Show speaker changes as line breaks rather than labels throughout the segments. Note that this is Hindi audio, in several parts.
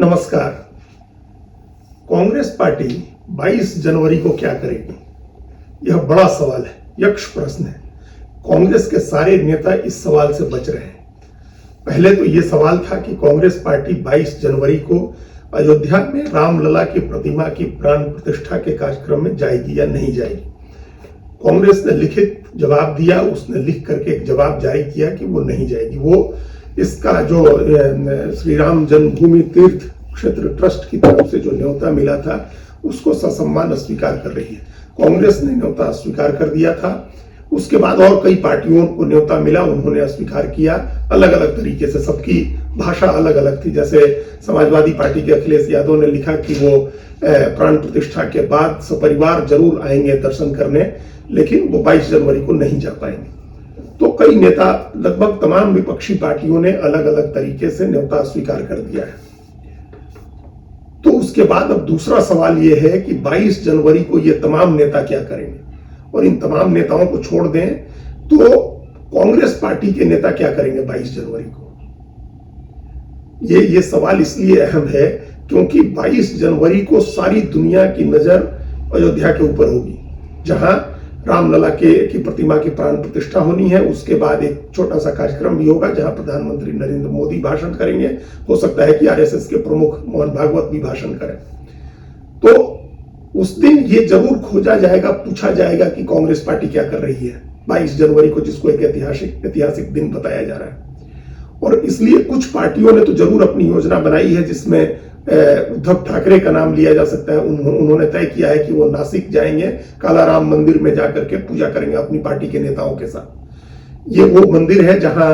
नमस्कार। कांग्रेस पार्टी 22 जनवरी को क्या करेगी, यह बड़ा सवाल है, यक्ष प्रश्न है। कांग्रेस के सारे नेता इस सवाल से बच रहे हैं। पहले तो यह सवाल था कि कांग्रेस पार्टी 22 जनवरी को अयोध्या में रामलला की प्रतिमा की प्राण प्रतिष्ठा के कार्यक्रम में जाएगी या नहीं जाएगी। कांग्रेस ने लिखित जवाब दिया, उसने लिख करके एक जवाब जारी किया कि वो नहीं जाएगी। वो इसका जो श्री राम जन्मभूमि तीर्थ क्षेत्र ट्रस्ट की तरफ से जो न्योता मिला था उसको ससम्मान अस्वीकार कर रही है। कांग्रेस ने न्योता अस्वीकार कर दिया था, उसके बाद और कई पार्टियों को न्योता मिला, उन्होंने अस्वीकार किया अलग अलग तरीके से। सबकी भाषा अलग अलग थी। जैसे समाजवादी पार्टी के अखिलेश यादव ने लिखा कि वो प्राण प्रतिष्ठा के बाद सपरिवार जरूर आएंगे दर्शन करने, लेकिन वो 22 जनवरी को नहीं जा पाएंगे। तो कई नेता, लगभग तमाम विपक्षी पार्टियों ने अलग अलग तरीके से न्योता स्वीकार कर दिया है। तो उसके बाद अब दूसरा सवाल यह है कि 22 जनवरी को ये तमाम नेता क्या करेंगे, और इन तमाम नेताओं को छोड़ दें तो कांग्रेस पार्टी के नेता क्या करेंगे 22 जनवरी को। ये सवाल इसलिए अहम है क्योंकि 22 जनवरी को सारी दुनिया की नजर अयोध्या के ऊपर होगी, जहां रामलला की प्रतिमा की प्राण प्रतिष्ठा होनी है। उसके बाद एक छोटा सा कार्यक्रम भी होगा जहां प्रधानमंत्री नरेंद्र मोदी भाषण करेंगे। हो सकता है कि आरएसएस के प्रमुख मोहन भागवत भी भाषण करें। तो उस दिन ये जरूर खोजा जाएगा, पूछा जाएगा कि कांग्रेस पार्टी क्या कर रही है 22 जनवरी को, जिसको एक ऐतिहासिक दिन बताया जा रहा है। और इसलिए कुछ पार्टियों ने तो जरूर अपनी योजना बनाई है जिसमें उद्धव ठाकरे का नाम लिया जा सकता है। उन्होंने तय किया है कि वो नासिक जाएंगे, कालाराम मंदिर में जाकर के पूजा करेंगे अपनी पार्टी के नेताओं के साथ। ये वो मंदिर है जहां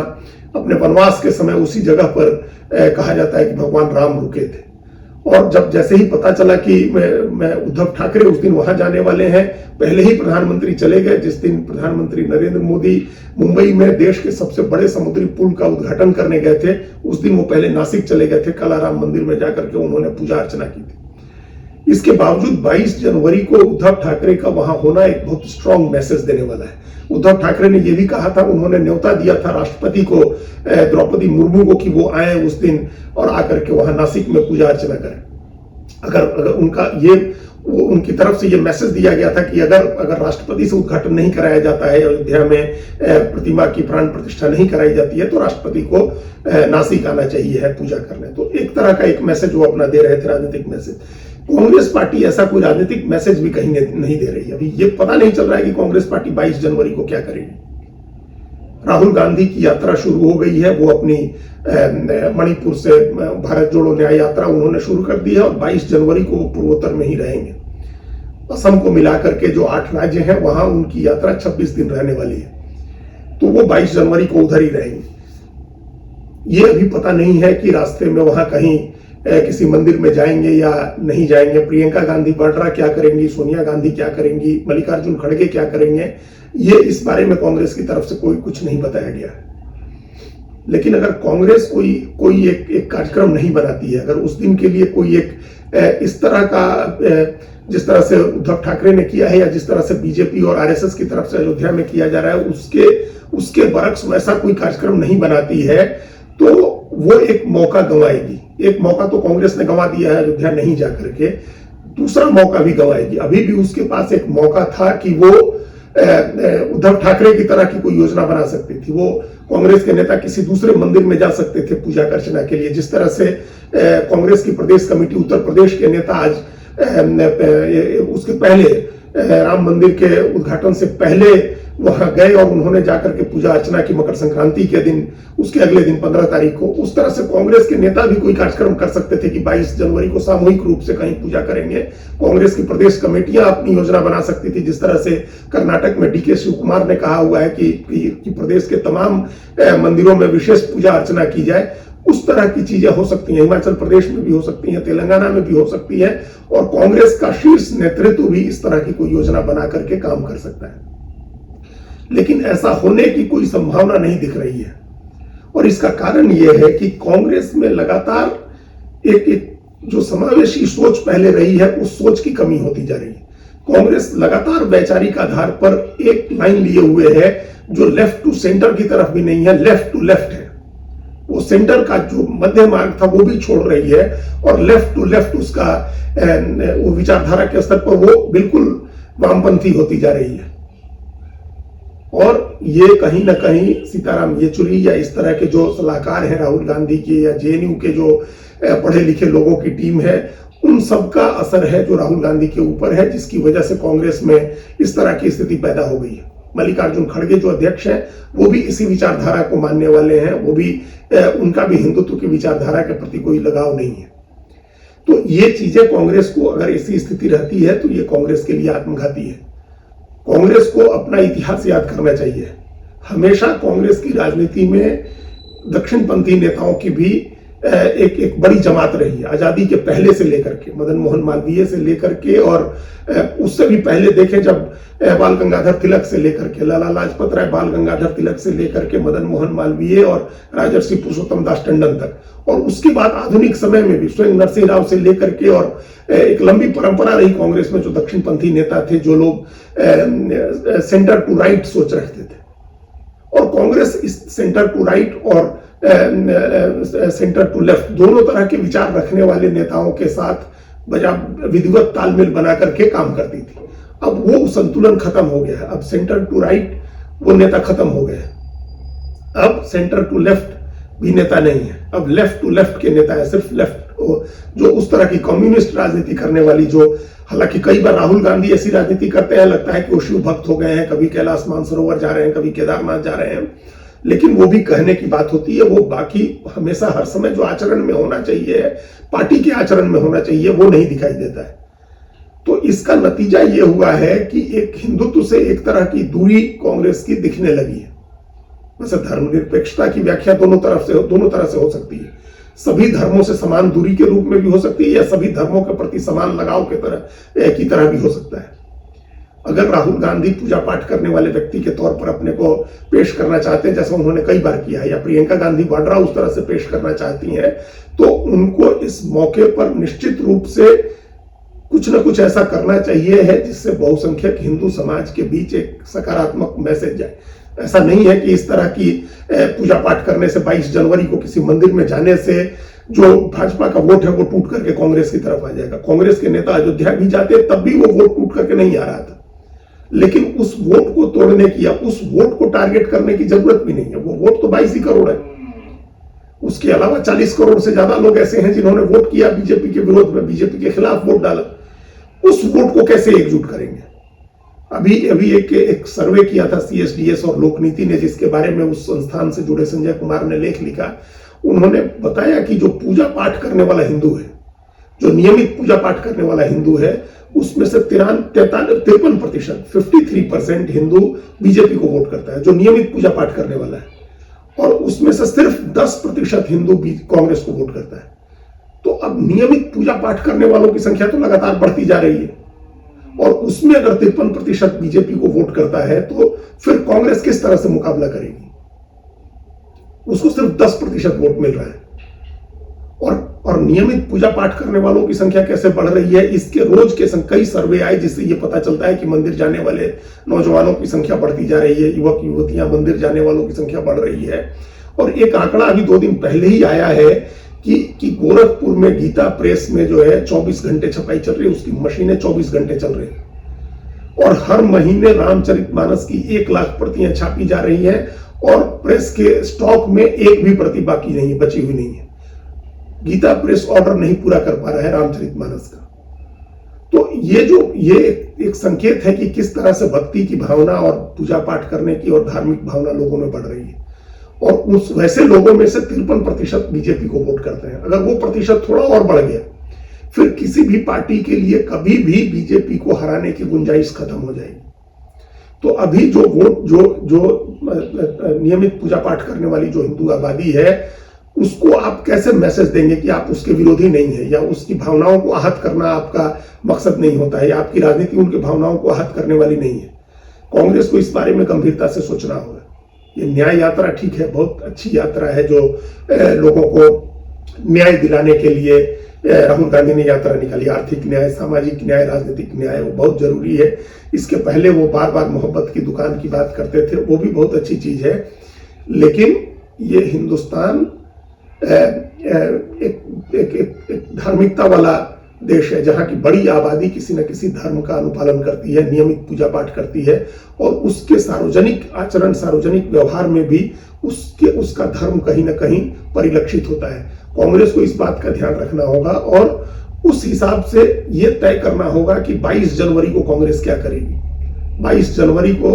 अपने वनवास के समय उसी जगह पर कहा जाता है कि भगवान राम रुके थे। और जब जैसे ही पता चला कि मैं उद्धव ठाकरे उस दिन वहां जाने वाले हैं, पहले ही प्रधानमंत्री चले गए। जिस दिन प्रधानमंत्री नरेंद्र मोदी मुंबई में देश के सबसे बड़े समुद्री पुल का उद्घाटन करने गए थे, उस दिन वो पहले नासिक चले गए थे, कालाराम मंदिर में जाकर के उन्होंने पूजा अर्चना की थी। इसके बावजूद 22 जनवरी को उद्धव ठाकरे का वहां होना एक बहुत स्ट्रांग मैसेज देने वाला है। उद्धव ठाकरे ने यह भी कहा था, उन्होंने न्योता दिया था राष्ट्रपति को, द्रौपदी मुर्मू को, कि वो आए उस दिन और आकर के वहां नासिक में पूजा अर्चना करें। अगर उनकी तरफ से ये मैसेज दिया गया था कि अगर राष्ट्रपति से उद्घाटन नहीं कराया जाता है, अयोध्या में प्रतिमा की प्राण प्रतिष्ठा नहीं कराई जाती है, तो राष्ट्रपति को नासिक आना चाहिए है पूजा करने। तो एक तरह का एक मैसेज वो अपना दे रहे थे, राजनीतिक मैसेज। कांग्रेस पार्टी ऐसा कोई राजनीतिक मैसेज भी कहीं नहीं दे रही। अभी ये पता नहीं चल रहा है कि कांग्रेस पार्टी 22 जनवरी को क्या करेगी। राहुल गांधी की यात्रा शुरू हो गई है, वो अपनी मणिपुर से भारत जोड़ो न्याय यात्रा उन्होंने शुरू कर दी है और 22 जनवरी को वो पूर्वोत्तर में ही रहेंगे। असम को मिलाकर के जो 8 राज्य हैं वहां उनकी यात्रा 26 दिन रहने वाली है, तो वो 22 जनवरी को उधर ही रहेंगे। ये अभी पता नहीं है कि रास्ते में वहां कहीं किसी मंदिर में जाएंगे या नहीं जाएंगे। प्रियंका गांधी वाड्रा क्या करेंगी, सोनिया गांधी क्या करेंगी, मल्लिकार्जुन खड़गे क्या करेंगे, ये इस बारे में कांग्रेस की तरफ से कुछ नहीं बताया गया है। लेकिन अगर कांग्रेस कोई एक कार्यक्रम नहीं बनाती है, अगर उस दिन के लिए कोई एक इस तरह का, जिस तरह से उद्धव ठाकरे ने किया है या जिस तरह से बीजेपी और आरएसएस की तरफ से अयोध्या में किया जा रहा है, उसके बरक्स वैसा कोई कार्यक्रम नहीं बनाती है, तो वो एक मौका गंवाएगी। एक मौका तो कांग्रेस ने गंवा दिया है अयोध्या नहीं जाकर के, दूसरा मौका भी गंवाएगी। अभी भी उसके पास एक मौका था कि वो उद्धव ठाकरे की तरह की कोई योजना बना सकती थी। वो कांग्रेस के नेता किसी दूसरे मंदिर में जा सकते थे पूजा अर्चना के लिए, जिस तरह से कांग्रेस की प्रदेश कमेटी उत्तर प्रदेश के नेता आज उसके पहले राम मंदिर के उद्घाटन से पहले वहां गए और उन्होंने जाकर के पूजा अर्चना की मकर संक्रांति के दिन, उसके अगले दिन 15 तारीख को। उस तरह से कांग्रेस के नेता भी कोई कार्यक्रम कर सकते थे कि 22 जनवरी को सामूहिक रूप से कहीं पूजा करेंगे। कांग्रेस की प्रदेश कमेटियां अपनी योजना बना सकती थी, जिस तरह से कर्नाटक में डीके शिव कुमार ने कहा हुआ है कि प्रदेश के तमाम मंदिरों में विशेष पूजा अर्चना की जाए। उस तरह की चीजें हो सकती हैं, हिमाचल प्रदेश में भी हो सकती हैं, तेलंगाना में भी हो सकती है, और कांग्रेस का शीर्ष नेतृत्व भी इस तरह की कोई योजना बना करके काम कर सकता है। लेकिन ऐसा होने की कोई संभावना नहीं दिख रही है, और इसका कारण यह है कि कांग्रेस में लगातार एक जो समावेशी सोच पहले रही है, उस सोच की कमी होती जा रही है। कांग्रेस लगातार वैचारिक आधार पर एक लाइन लिए हुए है जो लेफ्ट टू सेंटर की तरफ भी नहीं है, लेफ्ट टू लेफ्ट है। वो सेंटर का जो मध्य मार्ग था वो भी छोड़ रही है और लेफ्ट टू लेफ्ट उसका वो विचारधारा के स्तर पर वो बिल्कुल वामपंथी होती जा रही है। और ये कहीं ना कहीं सीताराम येचुरी या इस तरह के जो सलाहकार हैं राहुल गांधी के या जेएनयू के जो पढ़े लिखे लोगों की टीम है, उन सब का असर है जो राहुल गांधी के ऊपर है, जिसकी वजह से कांग्रेस में इस तरह की स्थिति पैदा हो गई है। मल्लिकार्जुन खड़गे जो अध्यक्ष हैं वो भी इसी विचारधारा को मानने वाले हैं, वो भी उनका भी हिंदुत्व की विचारधारा के प्रति कोई लगाव नहीं है। तो ये चीजें कांग्रेस को अगर ऐसी स्थिति रहती है तो ये कांग्रेस के लिए आत्मघाती है। कांग्रेस को अपना इतिहास याद करना चाहिए। हमेशा कांग्रेस की राजनीति में दक्षिणपंथी नेताओं की भी एक बड़ी जमात रही है। आजादी के पहले से लेकर के, मदन मोहन मालवीय से लेकर के, और उससे भी पहले देखें जब बाल गंगाधर तिलक से लेकर के, लाला लाजपत राय, बाल गंगाधर तिलक से लेकर के मदन मोहन मालवीय और राजर्षि पुरुषोत्तम दास टंडन तक, और उसके बाद आधुनिक समय में भी स्वयं नरसिंह राव से लेकर के, और एक लंबी परंपरा रही कांग्रेस में जो दक्षिणपंथी नेता थे, जो लोग सेंटर टू राइट सोच रखते थे। और कांग्रेस इस सेंटर टू राइट और सेंटर टू लेफ्ट दोनों तरह के विचार रखने वाले नेताओं के साथ बजा विधिवत तालमेल बना करके काम करती थी। अब वो संतुलन खत्म हो गया है। अब सेंटर टू राइट वो नेता खत्म हो गए। अब सेंटर टू लेफ्ट भी नेता नहीं है, अब लेफ्ट टू लेफ्ट के नेता है। सिर्फ लेफ्ट जो उस तरह की कम्युनिस्ट राजनीति करने वाली, जो हालांकि कई बार राहुल गांधी ऐसी राजनीति करते हैं, लगता है कि वो शिव भक्त हो गए हैं, कभी कैलाश मानसरोवर जा रहे हैं, कभी केदारनाथ जा रहे हैं, लेकिन वो भी कहने की बात होती है। वो बाकी हमेशा हर समय जो आचरण में होना चाहिए, पार्टी के आचरण में होना चाहिए, वो नहीं दिखाई देता है। तो इसका नतीजा ये हुआ है कि एक हिंदुत्व से एक तरह की दूरी कांग्रेस की दिखने लगी है। वैसे धर्मनिरपेक्षता की व्याख्या दोनों तरह से हो सकती है। सभी धर्मों से समान दूरी के रूप में भी हो सकती है, या सभी धर्मों के प्रति समान लगाव की तरह भी हो सकता है। अगर राहुल गांधी पूजा पाठ करने वाले व्यक्ति के तौर पर अपने को पेश करना चाहते हैं, जैसा उन्होंने कई बार किया है, या प्रियंका गांधी वाड्रा उस तरह से पेश करना चाहती हैं, तो उनको इस मौके पर निश्चित रूप से कुछ न कुछ ऐसा करना चाहिए है जिससे बहुसंख्यक हिंदू समाज के बीच एक सकारात्मक मैसेज जाए। ऐसा नहीं है कि इस तरह की पूजा पाठ करने से, 22 जनवरी को किसी मंदिर में जाने से जो भाजपा का वोट है वो टूट करके कांग्रेस की तरफ आ जाएगा। कांग्रेस के नेता अयोध्या भी जाते तब भी वो वोट टूट करके नहीं आ रहा था, लेकिन उस वोट को तोड़ने की या उस वोट को टारगेट करने की जरूरत भी नहीं है। वो वोट तो 22 ही करोड़ है। उसके अलावा 40 करोड़ से ज्यादा लोग ऐसे हैं जिन्होंने वोट किया बीजेपी के विरोध में, बीजेपी के खिलाफ वोट डाला। उस वोट को कैसे एकजुट करेंगे? अभी एक सर्वे किया था CSDS और लोकनीति ने, जिसके बारे में उस संस्थान से जुड़े संजय कुमार ने लेख लिखा। उन्होंने बताया कि जो पूजा पाठ करने वाला हिंदू है, जो नियमित पूजा पाठ करने वाला हिंदू है, उसमें से 53%, 53% हिंदू बीजेपी को वोट करता है, जो नियमित पूजा पाठ करने वाला है, और उसमें से सिर्फ 10% हिंदू कांग्रेस को वोट करता है। तो अब नियमित पूजा पाठ करने वालों की संख्या तो लगातार बढ़ती जा रही है, और उसमें अगर 53% बीजेपी को वोट करता है, तो फिर कांग्रेस किस तरह से मुकाबला करेगी? उसको सिर्फ 10% वोट मिल रहा है। और नियमित पूजा पाठ करने वालों की संख्या कैसे बढ़ रही है, इसके रोज के कई सर्वे आए, जिससे यह पता चलता है कि मंदिर जाने वाले नौजवानों की संख्या बढ़ती जा रही है, युवक युवतियां मंदिर जाने वालों की संख्या बढ़ रही है। और एक आंकड़ा अभी 2 दिन पहले ही आया है कि गोरखपुर में गीता प्रेस में जो है 24 घंटे छपाई चल रही है, उसकी मशीनें 24 घंटे चल रही है, और हर महीने रामचरितमानस की 1 लाख प्रतियां छापी जा रही है, और प्रेस के स्टॉक में एक भी प्रति बाकी नहीं, बची हुई नहीं है। गीता प्रेस ऑर्डर नहीं पूरा कर पा रहा है रामचरितमानस का। तो ये एक संकेत है कि किस तरह से भक्ति की भावना और पूजा पाठ करने की और धार्मिक भावना लोगों में बढ़ रही है। और उस वैसे लोगों में से 53% बीजेपी को वोट करते हैं। अगर वो प्रतिशत थोड़ा और बढ़ गया, फिर किसी भी पार्टी के लिए कभी भी बीजेपी को हराने की गुंजाइश खत्म हो जाएगी। तो अभी जो वोट जो नियमित पूजा पाठ करने वाली जो हिंदू आबादी है, उसको आप कैसे मैसेज देंगे कि आप उसके विरोधी नहीं है, या उसकी भावनाओं को आहत करना आपका मकसद नहीं होता है, या आपकी राजनीति उनकी भावनाओं को आहत करने वाली नहीं है? कांग्रेस को इस बारे में गंभीरता से सोचना होगा। ये न्याय यात्रा ठीक है, बहुत अच्छी यात्रा है, जो लोगों को न्याय दिलाने के लिए राहुल गांधी ने यात्रा निकाली। आर्थिक न्याय, सामाजिक न्याय, राजनीतिक न्याय, वो बहुत जरूरी है। इसके पहले वो बार बार मोहब्बत की दुकान की बात करते थे, वो भी बहुत अच्छी चीज है। लेकिन ये हिंदुस्तान एक धार्मिकता वाला देश है, जहां की बड़ी आबादी किसी न किसी धर्म का अनुपालन करती है, नियमित पूजा पाठ करती है, और उसके सार्वजनिक आचरण, सार्वजनिक व्यवहार में भी उसका धर्म कहीं ना कहीं परिलक्षित होता है। कांग्रेस को इस बात का ध्यान रखना होगा और उस हिसाब से यह तय करना होगा कि 22 जनवरी को कांग्रेस क्या करेगी। 22 जनवरी को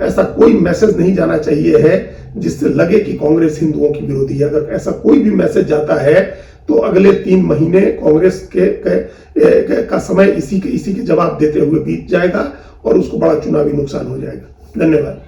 ऐसा कोई मैसेज नहीं जाना चाहिए है जिससे लगे कि कांग्रेस हिंदुओं की विरोधी है। अगर ऐसा कोई भी मैसेज जाता है तो अगले 3 महीने कांग्रेस का समय इसी के जवाब देते हुए बीत जाएगा और उसको बड़ा चुनावी नुकसान हो जाएगा। धन्यवाद।